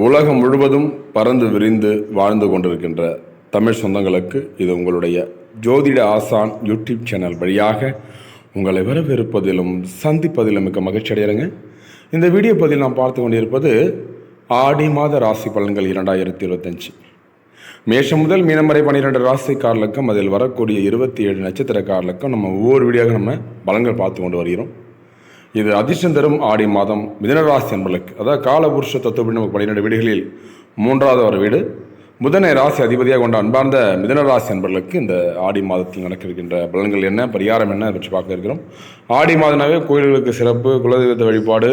உலகம் முழுவதும் பறந்து விரிந்து வாழ்ந்து கொண்டிருக்கின்ற தமிழ் சொந்தங்களுக்கு இது உங்களுடைய ஜோதிட ஆசான் யூடியூப் சேனல் வழியாக உங்களை வரவேற்பதிலும் சந்திப்பதிலும் மிக மகிழ்ச்சி அடைகிறேங்க. இந்த வீடியோ பதிவில் நாம் பார்த்து கொண்டிருப்பது ஆடி மாத ராசி பலன்கள் 2025. மேஷம் முதல் மீனம் வரை 12 ராசிக்காரர்களுக்கும் அதில் வரக்கூடிய 27 நட்சத்திரக்காரர்களுக்கும் நம்ம ஒவ்வொரு வீடியோவாக நம்ம பலன்கள் பார்த்து கொண்டு வருகிறோம். இது அதிர்ஷ்டம் தரும் ஆடி மாதம் மிதுனராசி என்பர்களுக்கு, அதாவது காலபுருஷ தத்துவப்படி நமக்கு 12 வீடுகளில் 3வது ஒரு வீடு புதனை ராசி அதிபதியாக கொண்ட அன்பார்ந்த மிதுனராசி என்பர்களுக்கு இந்த ஆடி மாதத்தில் நடக்கின்ற பலன்கள் என்ன, பரிகாரம் என்ன பற்றி பார்க்க இருக்கிறோம். ஆடி மாதனாவே கோயில்களுக்கு சிறப்பு, குலதெய்வத்தை வழிபாடு,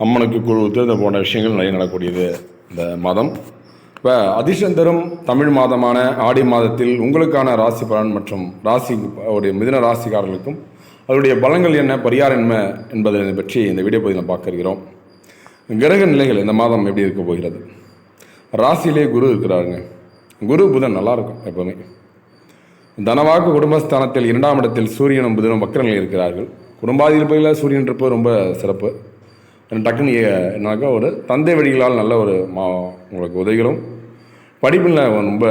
அம்மனுக்கு குழுத்து இந்த போன்ற விஷயங்கள் நிறைய நடக்கூடியது இந்த மாதம். இப்போ அதிர்ஷ்டம் தரும் தமிழ் மாதமான ஆடி மாதத்தில் உங்களுக்கான ராசி பலன் மற்றும் ராசி மிதுன ராசிக்காரர்களுக்கும் அதனுடைய பலங்கள் என்ன, பரிகாரம் என்ன என்பதை பற்றி இந்த வீடியோ பதிவில் பார்க்க இருக்கிறோம். கிரக நிலைகள் இந்த மாதம் எப்படி இருக்க போகிறது. ராசியிலே குரு இருக்கிறாருங்க. குரு புதன் நல்லாயிருக்கும். எப்போவுமே தனவாக்கு குடும்பஸ்தானத்தில் 2ஆம் இடத்தில் சூரியனும் புதனும் வக்கரநிலை இருக்கிறார்கள். குடும்பாதிபதியில் சூரியன் இருப்பது ரொம்ப சிறப்பு. டக்குன்னு என்னாக்கா ஒரு தந்தை வழிகளால் நல்ல ஒரு உங்களுக்கு உதவிகளும் படிப்பில் ரொம்ப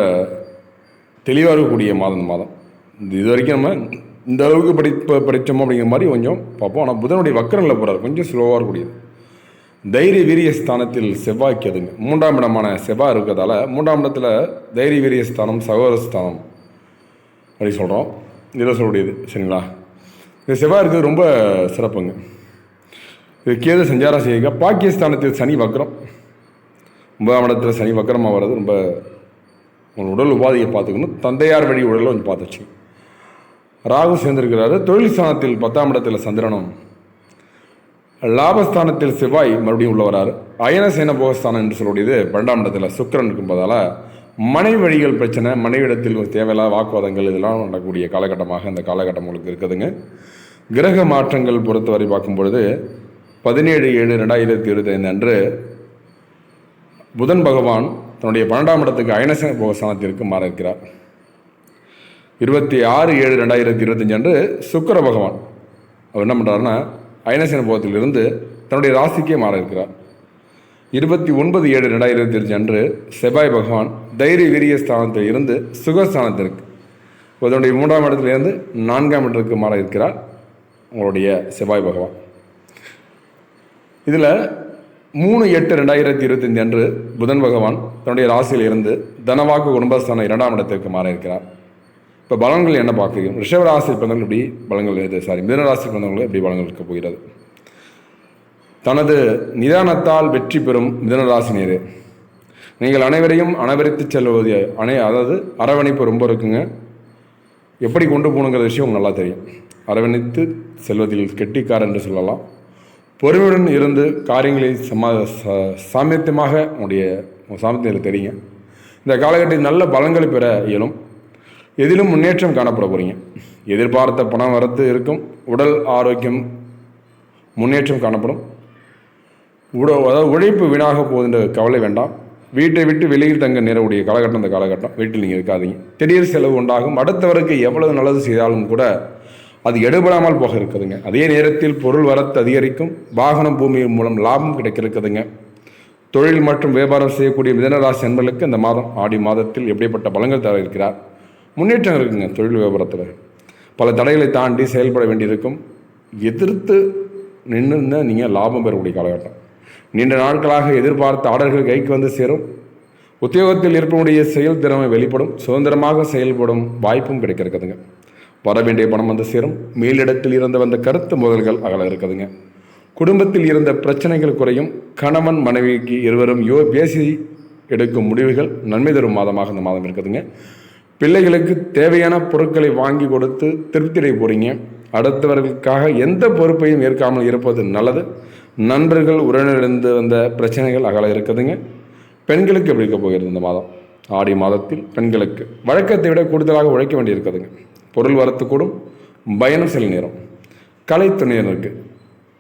தெளிவாக இருக்கக்கூடிய மாதம். இது வரைக்கும் நம்ம இந்த அளவுக்கு படித்தோம் அப்படிங்கிற மாதிரி கொஞ்சம் பார்ப்போம். ஆனால் புதனுடைய வக்கரநிலை போகிறார், கொஞ்சம் ஸ்லோவாக இருக்கக்கூடியது. தைரிய வீரிய ஸ்தானத்தில் செவ்வாய்க்கு அதுங்க 3ஆம் இடமான செவ்வாய் இருக்கிறதால 3ஆம் இடத்துல தைரிய வீரிய ஸ்தானம், சகோதரஸ்தானம் அப்படி சொல்கிறோம். இதில் சொல்லக்கூடியது சரிங்களா. இந்த செவ்வாய் இருக்கிறது ரொம்ப சிறப்புங்க. இது கேது சஞ்சாரம் செய்யுங்க. பாக்கியஸ்தானத்தில் சனி வக்கரம், 9ஆம் இடத்துல சனி வக்கரமாக வர்றது ரொம்ப உங்கள் உடல் உபாதியை பார்த்துக்கணும். தந்தையார் வழி உடலை கொஞ்சம் பார்த்து வச்சுங்க. ராகு சேர்ந்திருக்கிறாரு. தொழில் ஸ்தானத்தில் 10ஆம் இடத்தில் சந்திரனும், லாபஸ்தானத்தில் செவ்வாய் மறுபடியும் உள்ள வராரு. அயனசேன போகஸ்தானம் என்று சொல்லக்கூடியது 12ஆம் இடத்தில் சுக்கிரன் இருக்கும்போதால் மனைவி வழிகள் பிரச்சனை, மனைவிடத்தில் தேவையில்லாத வாக்குவாதங்கள் இதெல்லாம் நடக்கக்கூடிய காலகட்டமாக இந்த காலகட்டம் உங்களுக்கு இருக்குதுங்க. கிரக மாற்றங்கள் பொறுத்தவரை பார்க்கும்பொழுது 17/7/2025 அன்று புதன் பகவான் தன்னுடைய 12ஆம் இடத்துக்கு அயனசேன போகஸ்தானத்திற்கு மாற இருக்கிறார். 26/7/2025 அன்று சுக்கிர பகவான் அவர் என்ன பண்ணுறாருன்னா அயனசேன போகத்திலிருந்து தன்னுடைய ராசிக்கே மாற இருக்கிறார். 29/7/2025 அன்று செவ்வாய் பகவான் தைரிய வீரிய ஸ்தானத்தில் இருந்து சுகஸ்தானத்திற்கு, அதனுடைய 3ஆம் இடத்திலிருந்து 4ஆம் இடத்திற்கு மாற இருக்கிறார் உங்களுடைய செவ்வாய் பகவான். இதில் 3/8/2025 அன்று புதன் பகவான் தன்னுடைய ராசியில் இருந்து தனவாக்கு குடும்பஸ்தானம் 2ஆம் இடத்திற்கு மாற இருக்கிறார். இப்போ பலன்கள் என்ன பார்க்குறோம். ரிஷபராசி பிறந்தவர்கள் எப்படி பலன்கள் மிதுனராசி பிறந்தவர்கள் எப்படி பலன்கள் இருக்க போகிறது. தனது நிதானத்தால் வெற்றி பெறும் மிதுனராசினியரே, நீங்கள் அனைவரையும் அனைவரித்து செல்வது அதாவது அரவணைப்பு ரொம்ப இருக்குங்க. எப்படி கொண்டு போகணுங்கிற விஷயம் உங்களுக்கு நல்லா தெரியும். அரவணைத்து செல்வதில் கெட்டிக்கார் என்று சொல்லலாம். பொறுமையுடன் இருந்து காரியங்களை சாமர்த்தியமாக உங்களுடைய சாமர்த்தியத்தில் தெரியுங்க. இந்த காலகட்டத்தில் நல்ல பலன்களை பெற இயலும். எதிலும் முன்னேற்றம் காணப்பட போகிறீங்க. எதிர்பார்த்த பணம் வரத்து இருக்கும். உடல் ஆரோக்கியம் முன்னேற்றம் காணப்படும். அதாவது உழைப்பு வீணாக போகுதுன்ற கவலை வேண்டாம். வீட்டை விட்டு வெளியில் தங்க நேரக்கூடிய காலகட்டம் இந்த காலகட்டம். வீட்டில் நீங்கள் இருக்காதீங்க. திடீர் செலவு உண்டாகும். அடுத்தவருக்கு எவ்வளவு நல்லது செய்தாலும் கூட அது எடுபடாமல் போக இருக்குதுங்க. அதே நேரத்தில் பொருள் வரத்து அதிகரிக்கும். வாகனம் பூமியின் மூலம் லாபம் கிடைக்க இருக்குதுங்க. தொழில் மற்றும் வியாபாரம் செய்யக்கூடிய மிதுனராசி நண்பர்களுக்கு இந்த மாதம் ஆடி மாதத்தில் எப்படிப்பட்ட பலன்கள் தர இருக்கிறார். முன்னேற்றம் இருக்குங்க. தொழில் வியாபாரத்தில் பல தடைகளை தாண்டி செயல்பட வேண்டியிருக்கும். எதிர்த்து நின்று நீங்கள் லாபம் பெறக்கூடிய காலகட்டம். நீண்ட நாட்களாக எதிர்பார்த்த ஆர்டர்கள் கைக்கு வந்து சேரும். உத்தியோகத்தில் இருக்கக்கூடிய செயல் திறமை வெளிப்படும். சுதந்திரமாக செயல்படும் வாய்ப்பும் கிடைக்க இருக்குதுங்க. வர வேண்டிய பணம் வந்து சேரும். மேலிடத்தில் இருந்து வந்த கருத்து முதல்கள் அகல இருக்குதுங்க. குடும்பத்தில் இருந்த பிரச்சனைகள் குறையும். கணவன் மனைவிக்கு இருவரும் பேசி எடுக்கும் முடிவுகள் நன்மை தரும் மாதமாக இந்த மாதம் இருக்குதுங்க. பிள்ளைகளுக்கு தேவையான பொருட்களை வாங்கி கொடுத்து திருப்தியடைய போகிறீங்க. அடுத்தவர்களுக்காக எந்த பொறுப்பையும் ஏற்காமல் இருப்பது நல்லது. நண்பர்கள் உறவினரிலிருந்து வந்த பிரச்சனைகள் அகல இருக்குதுங்க. பெண்களுக்கு எப்படி இருக்க போகிறது இந்த மாதம். ஆடி மாதத்தில் பெண்களுக்கு வழக்கத்தை விட கூடுதலாக உழைக்க வேண்டியிருக்குதுங்க. பொருள் வரத்து கூடும். பயணம் சில நேரம்.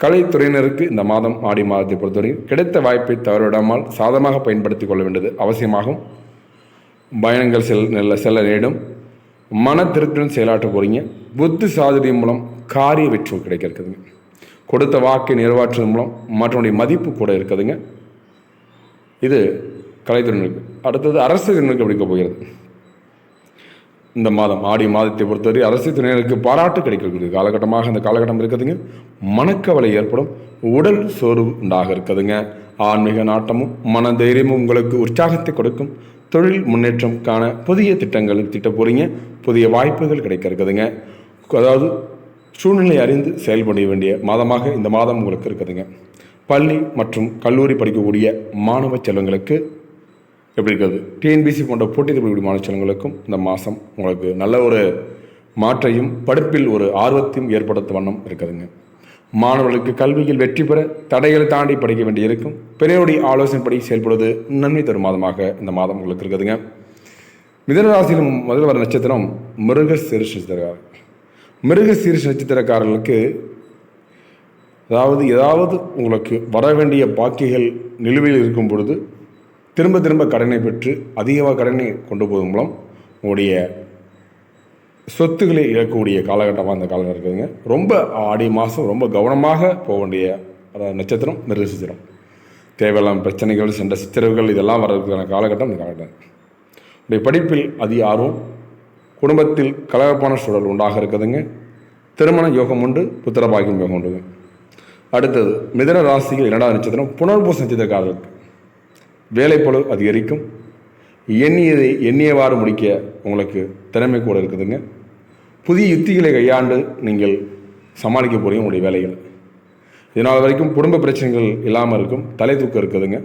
கலைத்துறையினருக்கு இந்த மாதம் ஆடி மாதத்தை பொறுத்தவரை கிடைத்த வாய்ப்பை தவறவிடாமல் சாதகமாக பயன்படுத்தி கொள்ள வேண்டியது அவசியமாகும். பயணங்கள் செல்ல நேடும். மன திருப்தியுடன் செயலாற்ற போகிறீங்க. புத்தி சாதுரியம் மூலம் காரிய வெற்றி கிடைக்க இருக்குதுங்க. கொடுத்த வாக்கை நிறைவேற்றுவதன் மூலம் மற்றவனுடைய மதிப்பு கூட இருக்குதுங்க. இது கலைத்துறையினருக்கு. அடுத்தது அரசியலினருக்கு எப்படி இருக்க போகிறது? இந்த மாதம் ஆடி மாதத்தை பொறுத்தவரை அரசு துறையினருக்கு பாராட்டு கிடைக்கக்கூடிய காலகட்டமாக இந்த காலகட்டம் இருக்குதுங்க. மனக்கவலை ஏற்படும், உடல் சோர்வு உண்டாக இருக்குதுங்க. ஆன்மீக நாட்டமும் மன தைரியமும் உங்களுக்கு உற்சாகத்தை கொடுக்கும். தொழில் முன்னேற்றம் காண புதிய திட்டங்களை திட்ட போகிறீங்க. புதிய வாய்ப்புகள் கிடைக்க இருக்குதுங்க. அதாவது சூழ்நிலை அறிந்து செயல்பட வேண்டிய மாதமாக இந்த மாதம் உங்களுக்கு இருக்குதுங்க. பள்ளி மற்றும் கல்லூரி படிக்கக்கூடிய மாணவ செல்வங்களுக்கு எப்படி இருக்கிறது? டிஎன்பிசி போன்ற போட்டித் தேர்வு மாணவ செல்வங்களுக்கும் இந்த மாதம் உங்களுக்கு நல்ல ஒரு மாற்றையும் படிப்பில் ஒரு ஆர்வத்தையும் ஏற்படுத்த வண்ணம் இருக்குதுங்க. மாணவர்களுக்கு கல்வியில் வெற்றி பெற தடைகளை தாண்டி படிக்க வேண்டியிருக்கும். பெரியோருடைய ஆலோசனைப்படி செயல்படுவது நன்மை தரும் மாதமாக இந்த மாதம் உங்களுக்கு இருக்குதுங்க. மிதுனராசியிலும் முதல் வர நட்சத்திரம் மிருகசீரிஷ நட்சத்திரக்காரர். மிருகசீரிஷ நட்சத்திரக்காரர்களுக்கு ஏதாவது உங்களுக்கு வர வேண்டிய பாக்கிகள் நிலுவையில் இருக்கும் பொழுது திரும்ப திரும்ப கடனை பெற்று அதிகமாக கடனை கொண்டு போவதன் மூலம் உங்களுடைய சொத்துக்களை இழக்கக்கூடிய காலகட்டமாக இந்த காலம் இருக்குதுங்க. ரொம்ப ஆடி மாதம் ரொம்ப கவனமாக போக வேண்டிய நட்சத்திரம் மிருகசீரிஷம். தேவையில்லாம பிரச்சனைகள், சண்டை சித்திரவுகள் இதெல்லாம் வர்றதுக்கான காலகட்டம் இந்த காலகட்டம். உடைய படிப்பில் அதிக ஆர்வம், குடும்பத்தில் கலகப்பான சூழல் உண்டாக இருக்குதுங்க. திருமண யோகம் உண்டு, புத்திரபாகியம் யோகம் உண்டுங்க. அடுத்தது மிதுன ராசியில் 2வது நட்சத்திரம் புனர்பூச நட்சத்திரக்காரர்களுக்கு வேலைப்பளு அதிகரிக்கும். எண்ணியதை எண்ணியவாறு முடிக்க உங்களுக்கு திறமை கூட இருக்குதுங்க. புதிய யுத்திகளை கையாண்டு நீங்கள் சமாளிக்க போகிறீங்க உங்களுடைய வேலைகள். இதனால் வரைக்கும் குடும்ப பிரச்சனைகள் இல்லாமல் இருக்கும், தலை தூக்கம் இருக்குதுங்க.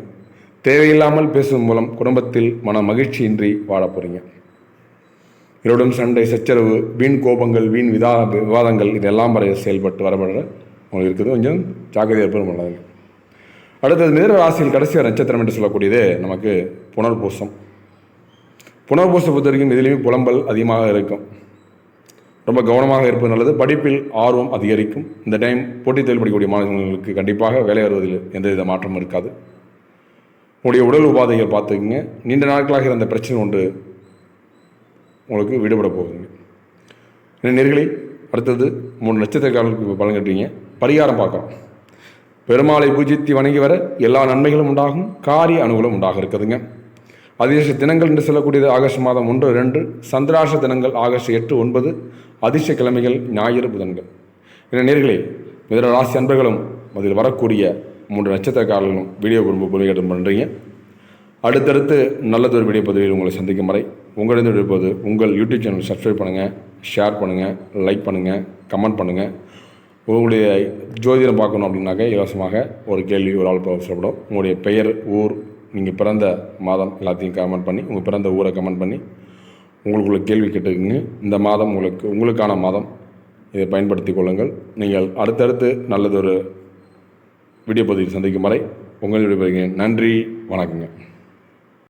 தேவையில்லாமல் பேசுவதன் மூலம் குடும்பத்தில் மன மகிழ்ச்சியின்றி வாழ போகிறீங்க. இவருடன் சண்டை சச்சரவு, வீண் கோபங்கள், வீண் விவாதங்கள் இதெல்லாம் வரை செயல்பட்டு வரப்படுற உங்களுக்கு இருக்குது. கொஞ்சம் ஜாக்கிரதை ஏற்படும் நல்லது. அடுத்தது மிதுன ராசியில் கடைசியாக நட்சத்திரம் என்று சொல்லக்கூடியது நமக்கு புனர்பூசம். புனர்பூச பொறுத்த வரைக்கும் இதிலையுமே புலம்பல் அதிகமாக இருக்கும். ரொம்ப கவனமாக இருப்பது நல்லது. படிப்பில் ஆர்வம் அதிகரிக்கும். இந்த டைம் போட்டித் தேர்வு படிக்கக்கூடிய மாணவர்களுக்கு கண்டிப்பாக வேலை வருவதில் எந்தவித மாற்றமும் இருக்காது. உங்களுடைய உடல் உபாதைகள் பார்த்துக்குங்க. நீண்ட நாட்களாக இருந்த பிரச்சனை ஒன்று உங்களுக்கு விடுபட போகுதுங்க. நேயர்களே, அடுத்தது 3 நட்சத்திரக்காரர்களுக்கு பலன் கட்டுவீங்க. பரிகாரம் பார்க்குறோம். பெருமாளை பூஜித்து வணங்கி வர எல்லா நன்மைகளும் உண்டாகும், காரிய அனுகூலம் உண்டாக இருக்குதுங்க. அதிர்ஷ்ட தினங்கள் என்று சொல்லக்கூடியது ஆகஸ்ட் மாதம் 1, 2, சந்திராஷ தினங்கள் ஆகஸ்ட் 8, 9, அதிர்ஷ்ட கிழமைகள் ஞாயிறு, புதன்கள். நேயர்களே, மிதுன ராசி அன்பர்களும் அதில் வரக்கூடிய 3 நட்சத்திரக்காரர்களும் வீடியோ குடும்ப புலிகேட்டம் பண்ணுறீங்க. அடுத்தடுத்து நல்லதொரு வீடியோ பதிவில் உங்களை சந்திக்கும் வரை உங்களிடம் இருப்பது உங்கள் யூடியூப் சேனல். சப்ஸ்கிரைப் பண்ணுங்கள், ஷேர் பண்ணுங்கள், லைக் பண்ணுங்கள், கமெண்ட் பண்ணுங்கள். உங்களுடைய ஜோதிடம் பார்க்கணும் அப்படின்னாக்க இலவசமாக ஒரு கேள்வி ஒரு ஆள் சொல்லப்படும். உங்களுடைய பெயர், ஊர், நீங்கள் பிறந்த மாதம் எல்லாத்தையும் கமெண்ட் பண்ணி, உங்கள் பிறந்த ஊரை கமெண்ட் பண்ணி உங்களுக்குள்ள கேள்வி கேட்டுக்குங்க. இந்த மாதம் உங்களுக்கான மாதம். இதை பயன்படுத்தி கொள்ளுங்கள். நீங்கள் அடுத்தடுத்து நல்லதொரு வீடியோ பதிவில் சந்திக்கும் வரை உங்களுடைய நன்றி, வணக்கங்க.